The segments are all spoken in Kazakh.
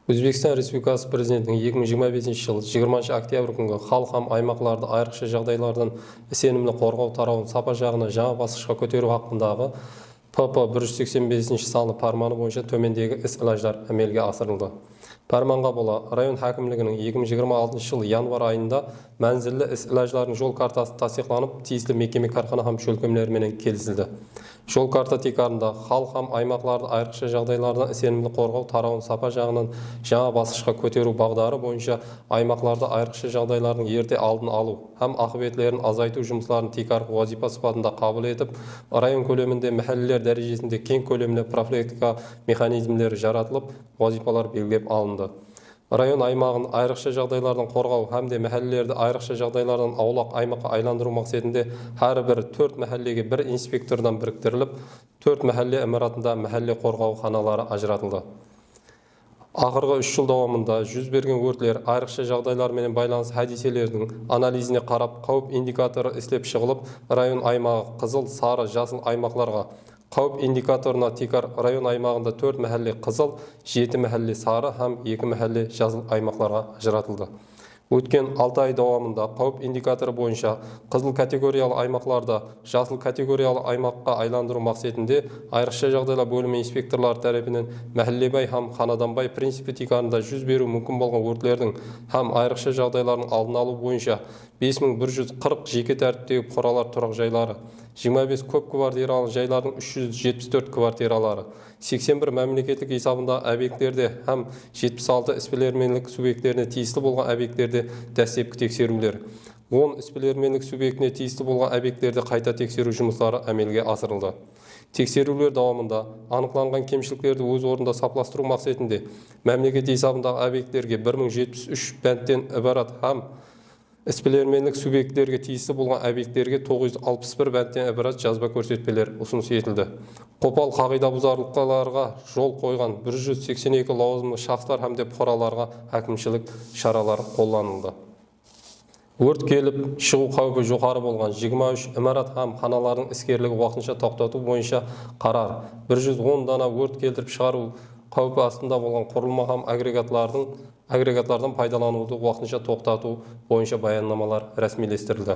Өзбекстан Республикасы Президентінің 2025 жыл 20 октябрь күнгі халық һәм аймақтарды айрықша жағдайлардан сенімді қорғау тарауын сапа жағына жаңа басқышқа көтеру хақындағы ПП 185 санды парманы бойынша төмендегі іс-ілаждар әмелге асырылды. Парманға бола район хакімлігінің 2026 жыл январ айында мәнзілі іс-ілажлардың жол картасы тасиқланып, тиісті мекеме кархана һәм шөлкемлеріменен келісілді. Жол карта тикарында халық һәм аймақтарды айрықша жағдайлардан сенімді қорғау тарауын сапа жағынан жаңа басқышқа көтеру бағдары бойынша аймақтарды айрықша жағдайлардың ерте алдын алу һәм ақыбетлерін азайту жұмыстарын тикар вазипа сипатында қабыл етіп, район көлемінде мәхәллелер дәрежесінде кең көлемді профилактика механизмдері жаратылып, вазипалар белгілеп алынды. Район аймағын айрықша жағдайлардан қорғау һәмде мәхәллелерді айрықша жағдайлардан аулақ аймаққа айландыру мақсатында әрбір 4 мәхәллеге бір инспектордан біріктіріліп, 4 мәхәлле имаратында мәхәлле қорғау ханалары ажыратылды. Ақырғы 3 жыл давамында жүз берген өртлер айрықша жағдайлармен байланыс хадиселердің анализіне қарап, қауіп индикаторы іздеп шығылып, район аймағы қызыл, сары, жасыл аймақларға, қауіп индикаторына тикар район аймағында 4 мәхәлле қызыл, 7 мәхәлле сары һәм 2 мәхәлле жасыл аймақларға ажыратылды. Өткен 6 ай давамында қауіп индикаторы бойынша қызыл категориялы аймақларда жасыл категориялы аймаққа айландыру мақсатында айрықша жағдайлар бөлімі инспекторлары тарапынан мәхәллебай һәм ханаданбай принципі тикарында жүз беру мүмкін болған өртлердің һәм айрықша жағдайлардың алдын алу бойынша 5140 жеке тәртіптегі қоралар тұрақ жайлары, 25 көп квартиралы жайлардың 374 квартиралары, 81 мемлекеттік есабында объекттерде һәм 76 іспелерменлік субъекттеріне тиісті болған объекттерде дәстепкі тексерулер, 10 іспелерменлік субъектіне тиісті болған объекттерде қайта тексеру жұмыстары әмелге асырылды. Тексерулер давамында анықталған кемшіліктерді өз орнында сапластыру мақсатында мемлекет есабындағы объекттерге 1073 бәндтен ібарат һәм іспелерменлік субъекттерге тиісті болған объекттерге 961 бәндтен ібарат жазба көрсетпелер ұсыныс етілді. Қопал қағида бұзарлықтарға жол қойған 182 лауазымды шахстар һәмде қораларға әкімшілік шаралар қолданылды. Өрт келіп, шығу қаупі жоғары болған 23 имарат һәм ханалардың іскерлігі уақытынша тоқтату бойынша қарар, 110 дана өрт келтіріп шығару қаупі астында болған құрылма һәм агрегатлардан пайдалануды уақытынша тоқтату бойынша баяндамалар рәсмилестірілді.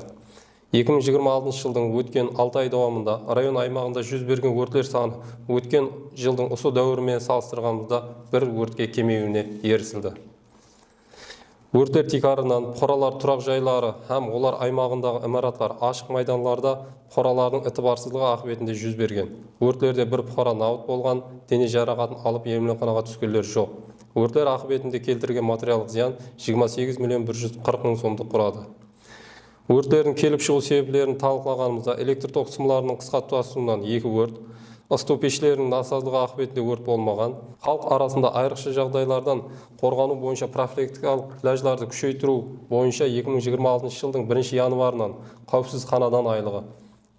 2026 жылдың өткен 6 ай давамында район аймағында жүз берген өртлер саны өткен жылдың осы дәуірімен салыстырғанда бір өртке кемеуіне ерісілді. Өрттер тикарынан қоралар тұрақ жайлары һәм олар аймағындағы имаратлар ашық майданларда қоралардың ітібарсыздығы ақыбетінде жүз берген. Өртлерде бір қора наут болған, дене жарақатын алып емханаға түскендер жоқ. Өрттер ақыбетінде келтірген материалдық зиян 28 миллион 140 мың сомды құрады. Өрттердің келіп шығу себеплерін талқылағанымызда электр ток сымдарының қысқа тұтасуынан 2 өрт, ысту пешлерінің насыздығы ақыбетінде өрт болмаған, халық арасында айрықша жағдайлардан қорғану бойынша профилактикалық ләжларды күшейтіру бойынша 2026 жылдың 1 январынан қауіпсіз ханадан айлығы,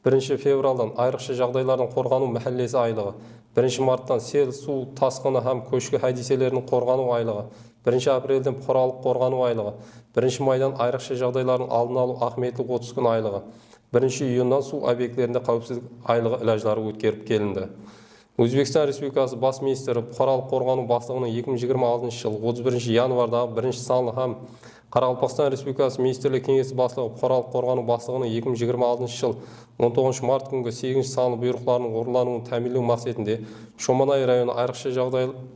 1 февралдан айрықша жағдайлардан қорғану мәхәллесі айлығы, 1 марттан сел, су, тасқыны һәм көшкі хадиселерінің қорғану айлығы, 1 апрельден қоралық қорғану айлығы, 1 майдан айрықша жағдайлардың алдын алу ахметлік 30 күн айлығы, 1 июньнан су объекттерінде қауіпсіздік айлығы ілажлары өткеріп келінді. Өзбекстан Республикасы бас министрі бұқаралық қорғану бастығының 2026 жыл 31 январдағы 1 санлы һәм Қарақалпақстан Республикасы министрлік кеңесі бастығы бұқаралық қорғану бастығының 2026 жыл 19 март күнгі 8 санлы бұйрықтарының орындалуын тәмінлеу мақсатында Шоманай районы айрықша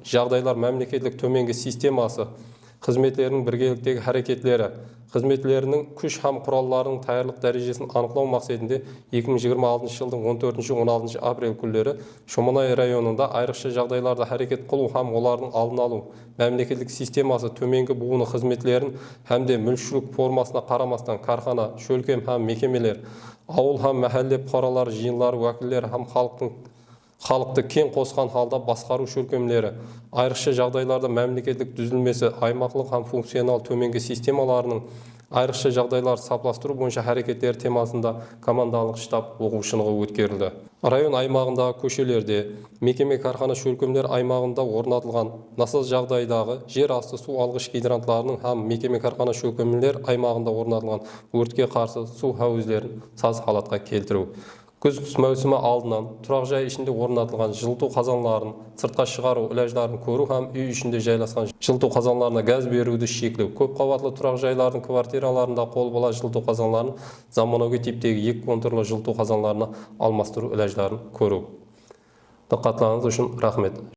жағдайлар мемлекеттік төменгі системасы қызметтерінің біргеліктегі әрекетлері, қызметтерінің күш һәм құралдарының таярлық дәрежесін анықтау мақсатында 2026 жылдың 14-16 апрель күндері Шоманай районында айрықша жағдайларда әрекет қылу һәм олардың алдын алу мемлекеттік системасы төменгі буыны қызметтерін һәмде мүлікшілік формасына қарамастан кархана, шөлкем һәм мекемелер, ауыл һәм мәхәлле бұқаралар жиынлары уәкілдері һәм халықты кең қосқан халда басқару шөлкемлері, айрықша жағдайларда мемлекеттік түзілмесі, аймақлық һәм функционал төменгі системаларының айрықша жағдайлар сапластыру бойынша әрекеттер темасында командалық штаб оқу жиыны өткерілді. Район аймағындағы көшелерде, мекеме кархана шөлкемлер аймағында орнатылған насыз жағдайдағы жер асты су алғыш гидрантларының һәм мекеме кархана шөлкемлер аймағында орнатылған өртке қарсы су хәуіздерін саз халатқа келтіру. күз маусымы алдынан тұрақ жай ішінде орнатылған жылыту қазанларын сыртқа шығару ілаждарын көру һәм үй ішінде жайласқан жылыту қазанларына газ беруді шектеу. Көп қабатлы тұрақ жайлардың квартираларында қолбала жылыту қазанларын заманауи типтегі екі контурлы жылыту қазанларына алмастыру ілаждарын көру. Диққатларыңыз үшін рахмет.